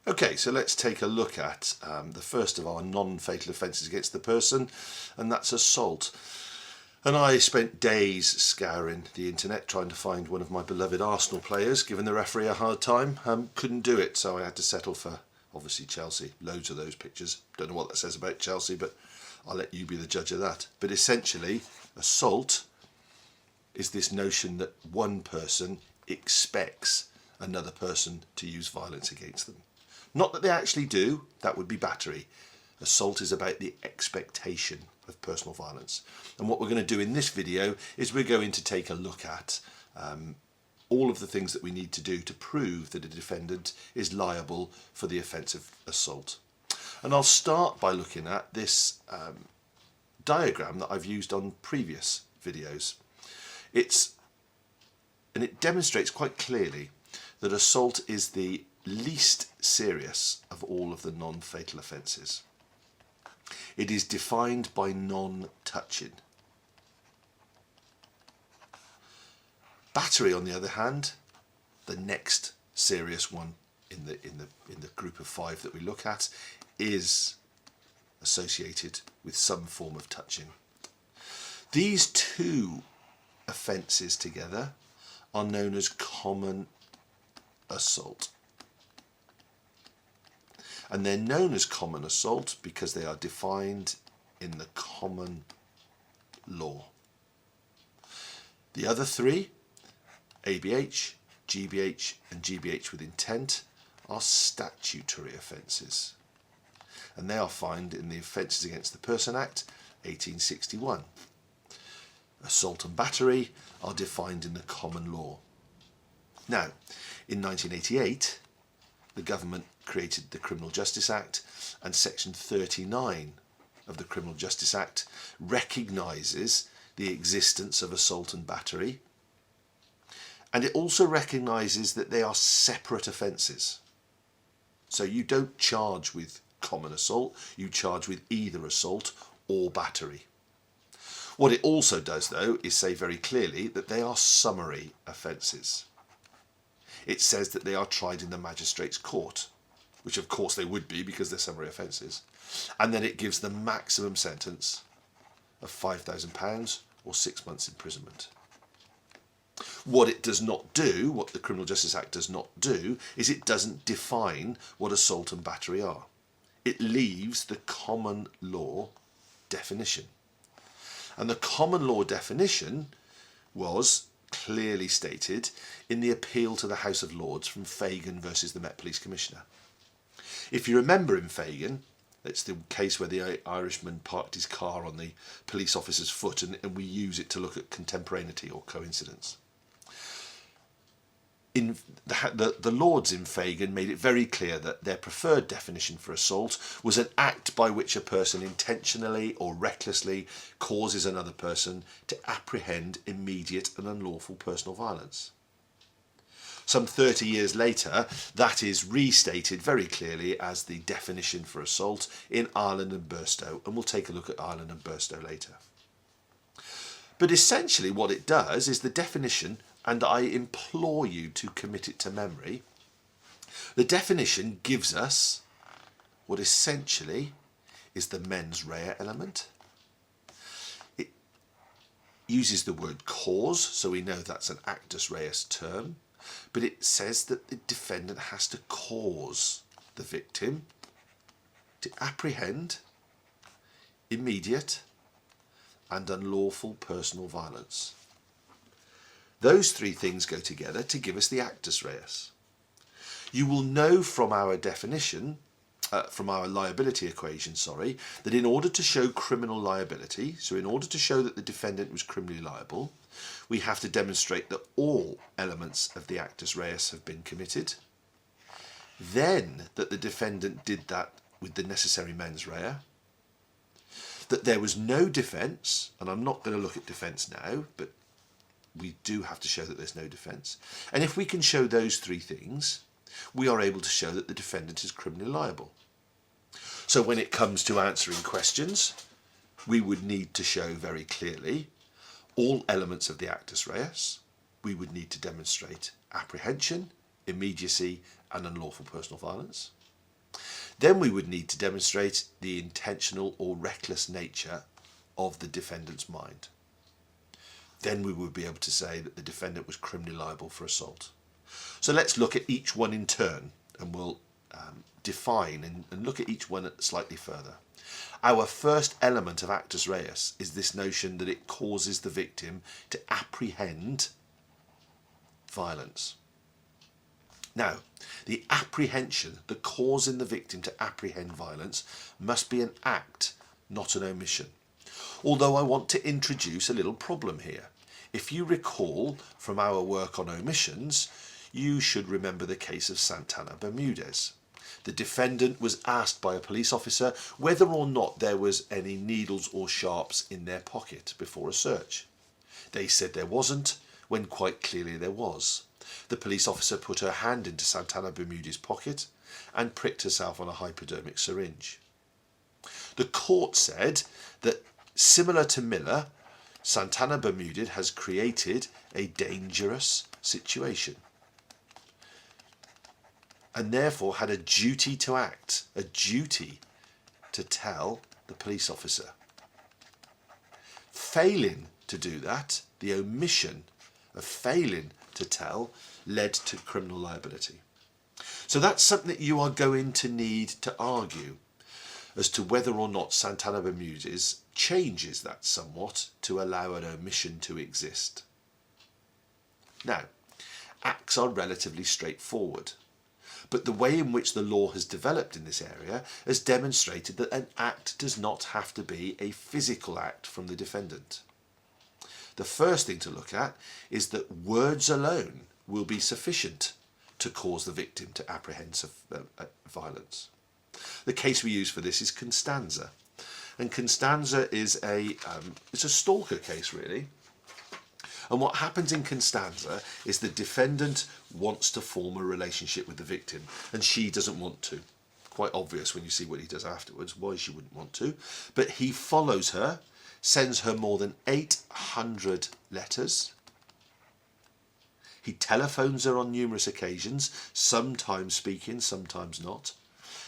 Okay, so let's take a look at the first of our non-fatal offences against the person, and that's assault. And I spent days scouring the internet trying to find one of my beloved Arsenal players, giving the referee a hard time. Couldn't do it, so I had to settle for, obviously, Chelsea. Loads of those pictures. Don't know what that says about Chelsea, but I'll let you be the judge of that. But essentially, assault is this notion that one person expects another person to use violence against them. Not that they actually do, that would be battery. Assault is about the expectation of personal violence. And what we're going to do in this video is we're going to take a look at all of the things that we need to do to prove that a defendant is liable for the offence of assault. And I'll start by looking at this diagram that I've used on previous videos. It demonstrates quite clearly that assault is the least serious of all of the non-fatal offences. It is defined by non-touching. Battery, on the other hand, the next serious one in the group of 5 that we look at, is associated with some form of touching. These two offences together are known as common assault. And they're known as common assault because they are defined in the common law. The other 3, ABH, GBH and GBH with intent, are statutory offences. And they are found in the Offences Against the Person Act 1861. Assault and battery are defined in the common law. Now, in 1988, the government created the Criminal Justice Act, and Section 39 of the Criminal Justice Act recognises the existence of assault and battery, and it also recognises that they are separate offences. So you don't charge with common assault, you charge with either assault or battery. What it also does, though, is say very clearly that they are summary offences. It says that they are tried in the magistrate's court, which of course they would be because they're summary offences. And then it gives the maximum sentence of £5,000 or 6 months imprisonment. What it does not do, what the Criminal Justice Act does not do, is it doesn't define what assault and battery are. It leaves the common law definition. And the common law definition was clearly stated in the appeal to the House of Lords from Fagan versus the Met Police Commissioner. If you remember in Fagan, it's the case where the Irishman parked his car on the police officer's foot, and we use it to look at contemporaneity or coincidence. In the Lords in Fagan made it very clear that their preferred definition for assault was an act by which a person intentionally or recklessly causes another person to apprehend immediate and unlawful personal violence. Some 30 years later, that is restated very clearly as the definition for assault in Ireland and Burstow, and we'll take a look at Ireland and Burstow later. But essentially what it does is the definition, and I implore you to commit it to memory, the definition gives us what essentially is the mens rea element. It uses the word cause, so we know that's an actus reus term, but it says that the defendant has to cause the victim to apprehend immediate and unlawful personal violence. Those 3 things go together to give us the actus reus. You will know from our definition, from our liability equation, that in order to show criminal liability, so in order to show that the defendant was criminally liable, we have to demonstrate that all elements of the actus reus have been committed, then that the defendant did that with the necessary mens rea, that there was no defence, and I'm not going to look at defence now, but we do have to show that there's no defence. And if we can show those 3 things, we are able to show that the defendant is criminally liable. So when it comes to answering questions, we would need to show very clearly all elements of the actus reus. We would need to demonstrate apprehension, immediacy and unlawful personal violence. then we would need to demonstrate the intentional or reckless nature of the defendant's mind. Then we would be able to say that the defendant was criminally liable for assault. So let's look at each one in turn, and we'll define and look at each one slightly further. Our first element of actus reus is this notion that it causes the victim to apprehend violence. Now, the apprehension, the causing the victim to apprehend violence, must be an act, not an omission. Although I want to introduce a little problem here. If you recall from our work on omissions, you should remember the case of Santana Bermudez. The defendant was asked by a police officer whether or not there was any needles or sharps in their pocket before a search. They said there wasn't, when quite clearly there was. The police officer put her hand into Santana Bermudez's pocket and pricked herself on a hypodermic syringe. The court said that, similar to Miller, Santana Bermudez has created a dangerous situation and therefore had a duty to act, a duty to tell the police officer. Failing to do that, the omission of failing to tell, led to criminal liability. So that's something that you are going to need to argue as to whether or not Santana Bermudez changes that somewhat to allow an omission to exist. Now, acts are relatively straightforward, but the way in which the law has developed in this area has demonstrated that an act does not have to be a physical act from the defendant. The first thing to look at is that words alone will be sufficient to cause the victim to apprehend violence. The case we use for this is Constanza. And Constanza is it's a stalker case, really. And what happens in Constanza is the defendant wants to form a relationship with the victim, and she doesn't want to. Quite obvious when you see what he does afterwards, why she wouldn't want to. But he follows her, sends her more than 800 letters. He telephones her on numerous occasions, sometimes speaking, sometimes not.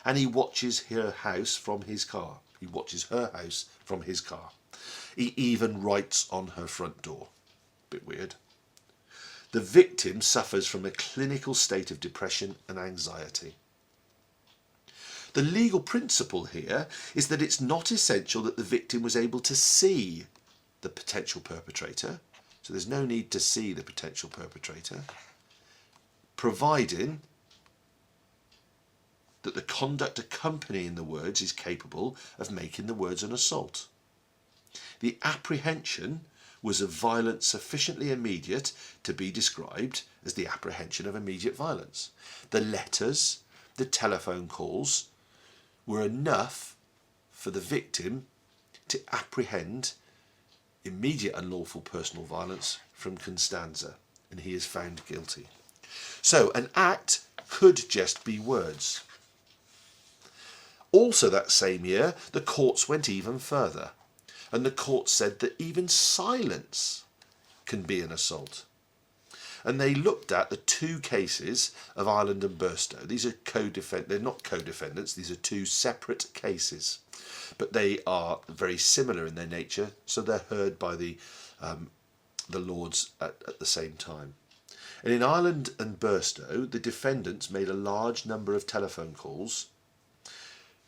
And he watches her house from his car. He watches her house from his car. He even writes on her front door. Bit weird. The victim suffers from a clinical state of depression and anxiety. The legal principle here is that it's not essential that the victim was able to see the potential perpetrator. So there's no need to see the potential perpetrator, providing that the conduct accompanying the words is capable of making the words an assault. The apprehension was of violence sufficiently immediate to be described as the apprehension of immediate violence. The letters, the telephone calls were enough for the victim to apprehend immediate unlawful personal violence from Constanza, and he is found guilty. So an act could just be words. Also that same year, the courts went even further, and the court said that even silence can be an assault. And they looked at the two cases of Ireland and Burstow. These are they're not co-defendants, these are two separate cases, but they are very similar in their nature, so they're heard by the Lords at the same time. And in Ireland and Burstow, the defendants made a large number of telephone calls,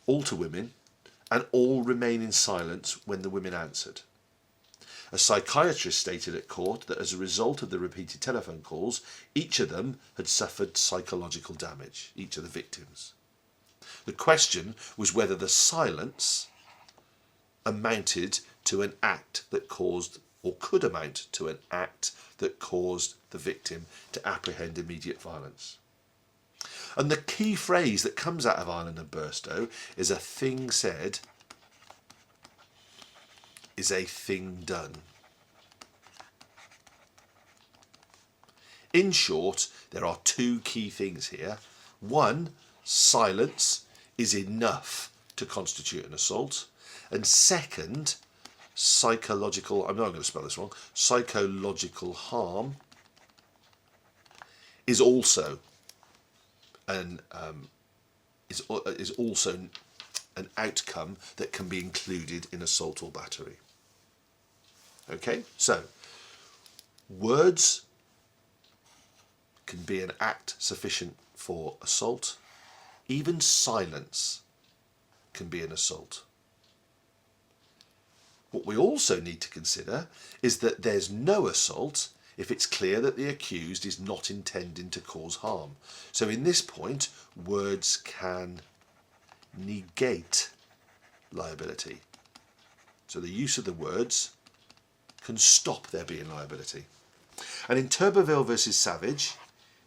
all to women, and all remain in silence when the women answered. A psychiatrist stated at court that as a result of the repeated telephone calls, each of them had suffered psychological damage, each of the victims. The question was whether the silence amounted to an act that caused, or could amount to an act that caused the victim to apprehend immediate violence. And the key phrase that comes out of Ireland and Burstow is a thing said is a thing done. In short, there are two key things here. One, silence is enough to constitute an assault. And second, psychological harm is also is also an outcome that can be included in assault or battery. Okay, so words can be an act sufficient for assault. Even silence can be an assault. What we also need to consider is that there's no assault if it's clear that the accused is not intending to cause harm. So in this point, words can negate liability. So the use of the words can stop there being liability. And in Tuberville versus Savage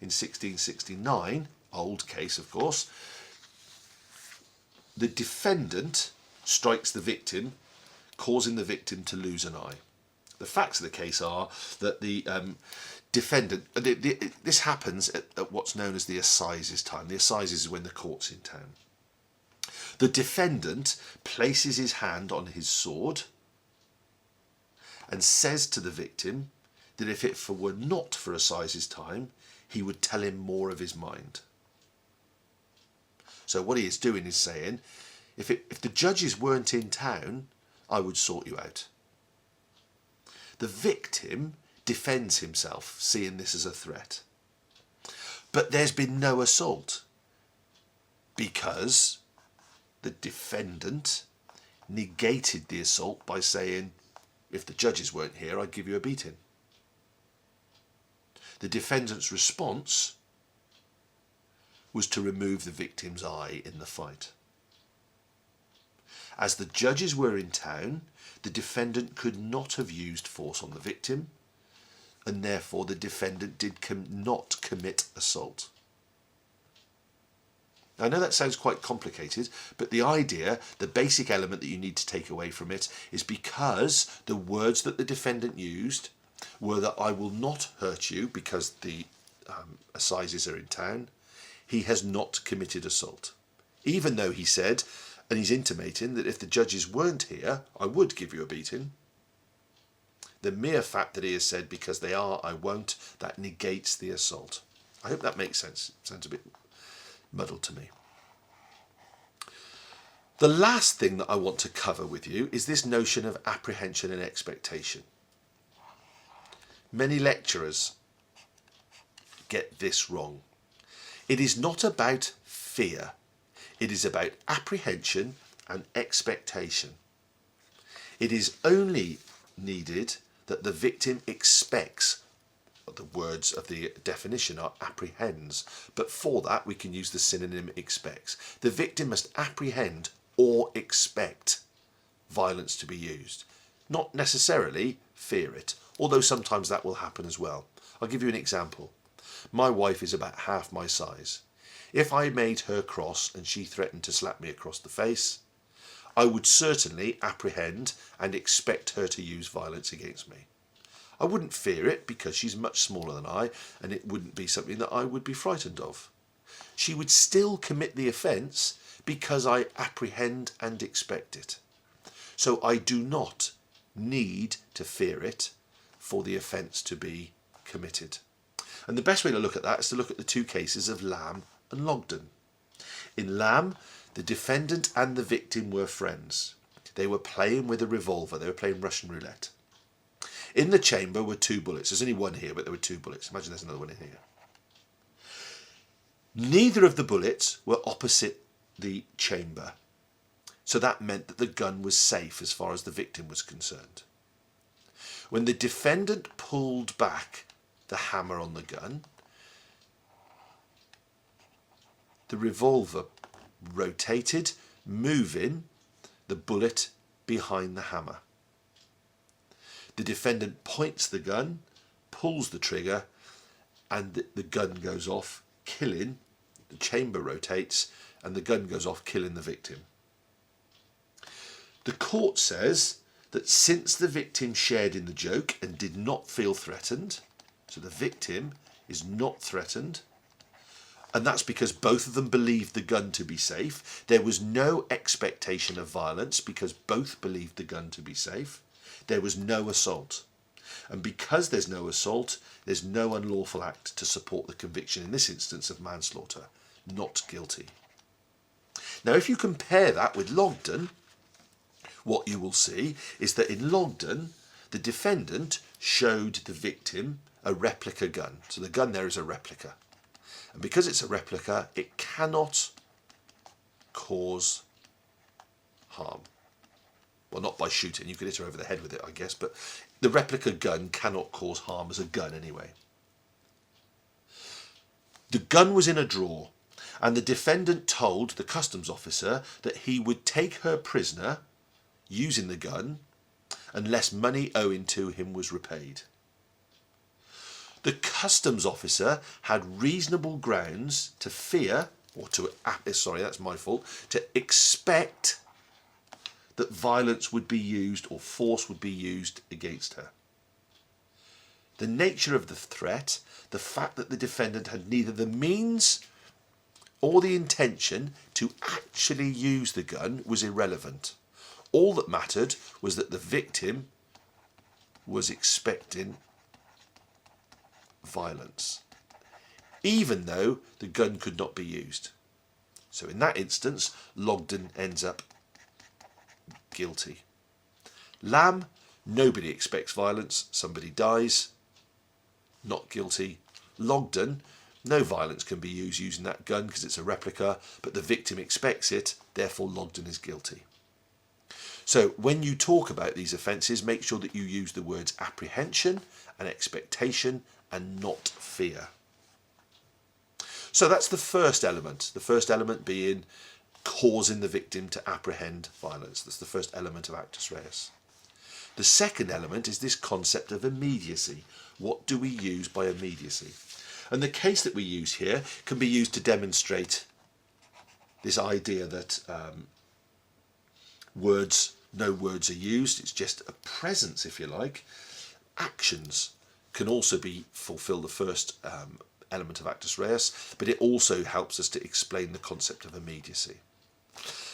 in 1669, old case of course, the defendant strikes the victim, causing the victim to lose an eye. The facts of the case are that the defendant, this happens at what's known as the assizes time. The assizes is when the court's in town. The defendant places his hand on his sword and says to the victim that if it were not for assizes time, he would tell him more of his mind. So what he is doing is saying, if the judges weren't in town, I would sort you out. The victim defends himself, seeing this as a threat. But there's been no assault because the defendant negated the assault by saying, if the judges weren't here, I'd give you a beating. The defendant's response was to remove the victim's eye in the fight. As the judges were in town, the defendant could not have used force on the victim, and therefore the defendant did not commit assault. I know that sounds quite complicated, but the idea, the basic element that you need to take away from it is because the words that the defendant used were that I will not hurt you because the assizes are in town, he has not committed assault. Even though he said, and he's intimating that if the judges weren't here, I would give you a beating. The mere fact that he has said, because they are, I won't, that negates the assault. I hope that makes sense. It sounds a bit muddled to me. The last thing that I want to cover with you is this notion of apprehension and expectation. Many lecturers get this wrong. It is not about fear. It is about apprehension and expectation. It is only needed that the victim expects, the words of the definition are apprehends, but for that we can use the synonym expects. The victim must apprehend or expect violence to be used, not necessarily fear it, although sometimes that will happen as well. I'll give you an example. My wife is about half my size. If I made her cross and she threatened to slap me across the face, I would certainly apprehend and expect her to use violence against me. I wouldn't fear it because she's much smaller than I, and it wouldn't be something that I would be frightened of. She would still commit the offence because I apprehend and expect it. So I do not need to fear it for the offence to be committed. And the best way to look at that is to look at the two cases of Lamb and Logden. In Lamb, the defendant and the victim were friends. They were playing with a revolver. They were playing Russian roulette. In the chamber were 2 bullets. There's only one here, but there were 2 bullets. Imagine there's another one in here. Neither of the bullets were opposite the chamber. So that meant that the gun was safe as far as the victim was concerned. When the defendant pulled back the hammer on the gun, the revolver rotated, moving the bullet behind the hammer. The defendant points the gun, pulls the trigger, and the gun goes off, killing. The chamber rotates, and the gun goes off, killing the victim. The court says that since the victim shared in the joke and did not feel threatened, so the victim is not threatened, and that's because both of them believed the gun to be safe. There was no expectation of violence because both believed the gun to be safe. There was no assault. And because there's no assault, there's no unlawful act to support the conviction in this instance of manslaughter. Not guilty. Now, if you compare that with Logden, what you will see is that in Logden, the defendant showed the victim a replica gun. So the gun there is a replica. And because it's a replica, it cannot cause harm. Well, not by shooting. You could hit her over the head with it, I guess. But the replica gun cannot cause harm as a gun anyway. The gun was in a drawer. And the defendant told the customs officer that he would take her prisoner using the gun unless money owing to him was repaid. The customs officer had reasonable grounds to fear, or to, sorry, that's my fault, to expect that violence would be used or force would be used against her. The nature of the threat, the fact that the defendant had neither the means or the intention to actually use the gun was irrelevant. All that mattered was that the victim was expecting violence, even though the gun could not be used. So in that instance, Logden ends up guilty. Lamb, nobody expects violence, somebody dies, not guilty. Logden, no violence can be used using that gun because it's a replica, but the victim expects it, therefore Logden is guilty. So when you talk about these offences, make sure that you use the words apprehension and expectation and not fear. So that's the first element. The first element being causing the victim to apprehend violence. That's the first element of actus reus. The second element is this concept of immediacy. What do we use by immediacy? And the case that we use here can be used to demonstrate this idea that no words are used. It's just a presence, if you like. Actions can also fulfill the first element of actus reus, but it also helps us to explain the concept of immediacy.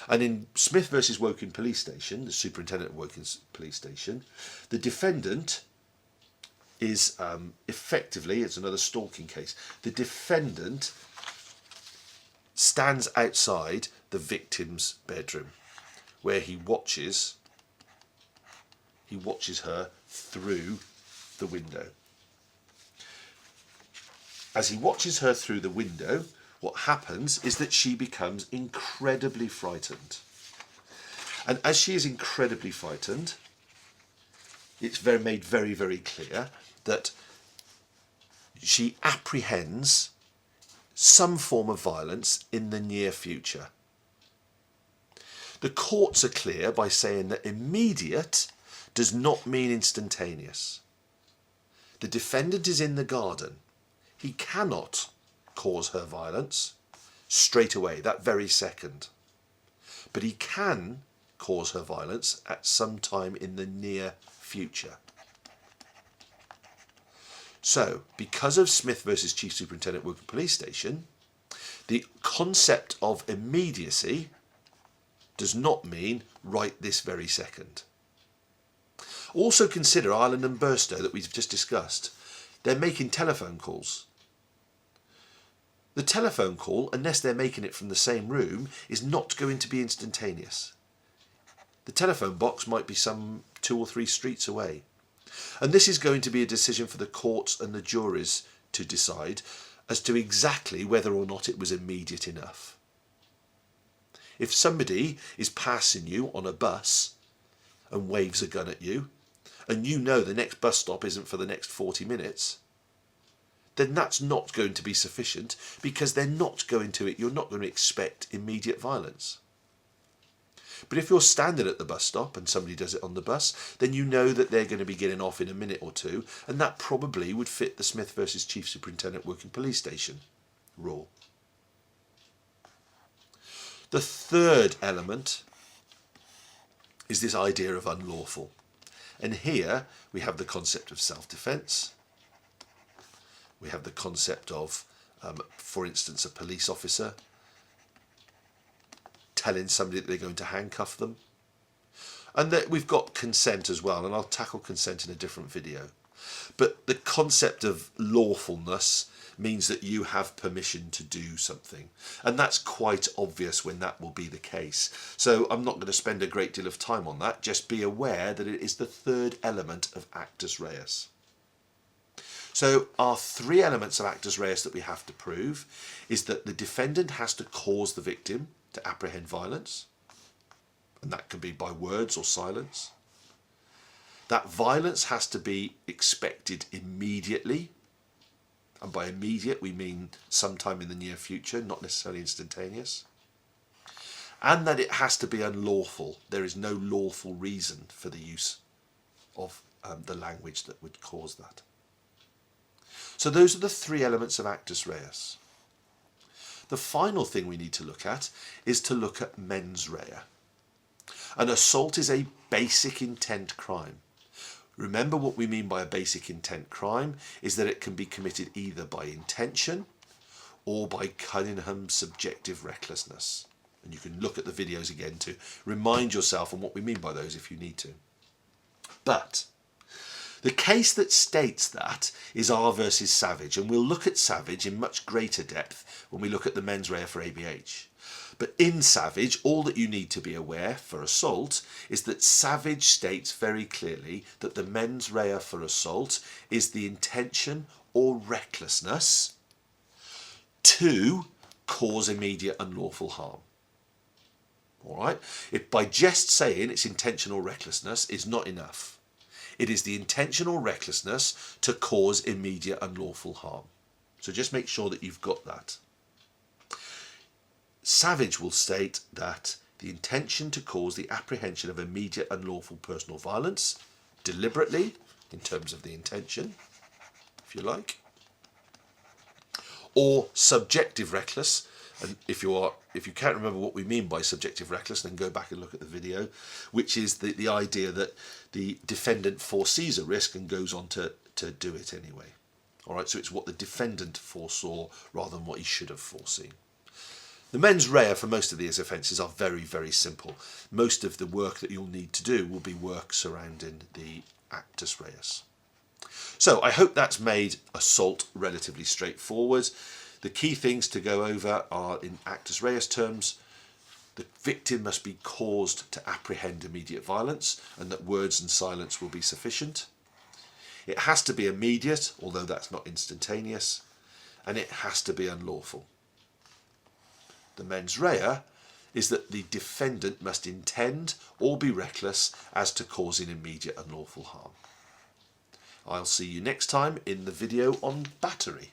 And in Smith versus Woking Police Station, the superintendent of Woking Police Station, the defendant is effectively, it's another stalking case, the defendant stands outside the victim's bedroom where he watches her through the window. As he watches her through the window, what happens is that she becomes incredibly frightened. And as she is incredibly frightened, it's made very, very clear that she apprehends some form of violence in the near future. The courts are clear by saying that immediate does not mean instantaneous. The defendant is in the garden. He cannot cause her violence straight away, that very second. But he can cause her violence at some time in the near future. So, because of Smith versus Chief Superintendent Woking Police Station, the concept of immediacy does not mean right this very second. Also consider Ireland and Burstow that we've just discussed. They're making telephone calls. The telephone call, unless they're making it from the same room, is not going to be instantaneous. The telephone box might be some 2 or 3 streets away. And this is going to be a decision for the courts and the juries to decide as to exactly whether or not it was immediate enough. If somebody is passing you on a bus and waves a gun at you, and you know the next bus stop isn't for the next 40 minutes, then that's not going to be sufficient, because you're not going to expect immediate violence. But if you're standing at the bus stop and somebody does it on the bus, then you know that they're going to be getting off in a minute or two, and that probably would fit the Smith versus Chief Superintendent Woking Police Station rule. The third element is this idea of unlawful. And here we have the concept of self-defence. We have the concept of, for instance, a police officer telling somebody that they're going to handcuff them. And that we've got consent as well, and I'll tackle consent in a different video. But the concept of lawfulness means that you have permission to do something. And that's quite obvious when that will be the case. So I'm not going to spend a great deal of time on that. Just be aware that it is the third element of actus reus. So our three elements of actus reus that we have to prove is that the defendant has to cause the victim to apprehend violence. And that can be by words or silence. That violence has to be expected immediately. And by immediate, we mean sometime in the near future, not necessarily instantaneous. And that it has to be unlawful. There is no lawful reason for the use of the language that would cause that. So those are the three elements of actus reus. The final thing we need to look at is to look at mens rea. An assault is a basic intent crime. Remember, what we mean by a basic intent crime is that it can be committed either by intention or by Cunningham's subjective recklessness. And you can look at the videos again to remind yourself on what we mean by those if you need to. But the case that states that is R versus Savage, and we'll look at Savage in much greater depth when we look at the mens rea for ABH. But in Savage, all that you need to be aware for assault is that Savage states very clearly that the mens rea for assault is the intention or recklessness to cause immediate unlawful harm. All right? If by just saying it's intentional recklessness is not enough. It is the intentional recklessness to cause immediate unlawful harm. So just make sure that you've got that. Savage will state that the intention to cause the apprehension of immediate unlawful personal violence, deliberately, in terms of the intention, if you like, or subjective reckless. And if you can't remember what we mean by subjective reckless, then go back and look at the video, which is the idea that the defendant foresees a risk and goes on to do it anyway. All right, so it's what the defendant foresaw rather than what he should have foreseen. The mens rea for most of these offences are very, very simple. Most of the work that you'll need to do will be work surrounding the actus reus. So I hope that's made assault relatively straightforward. The key things to go over are, in actus reus terms, the victim must be caused to apprehend immediate violence, and that words and silence will be sufficient. It has to be immediate, although that's not instantaneous, and it has to be unlawful. The mens rea is that the defendant must intend or be reckless as to causing immediate unlawful harm. I'll see you next time in the video on battery.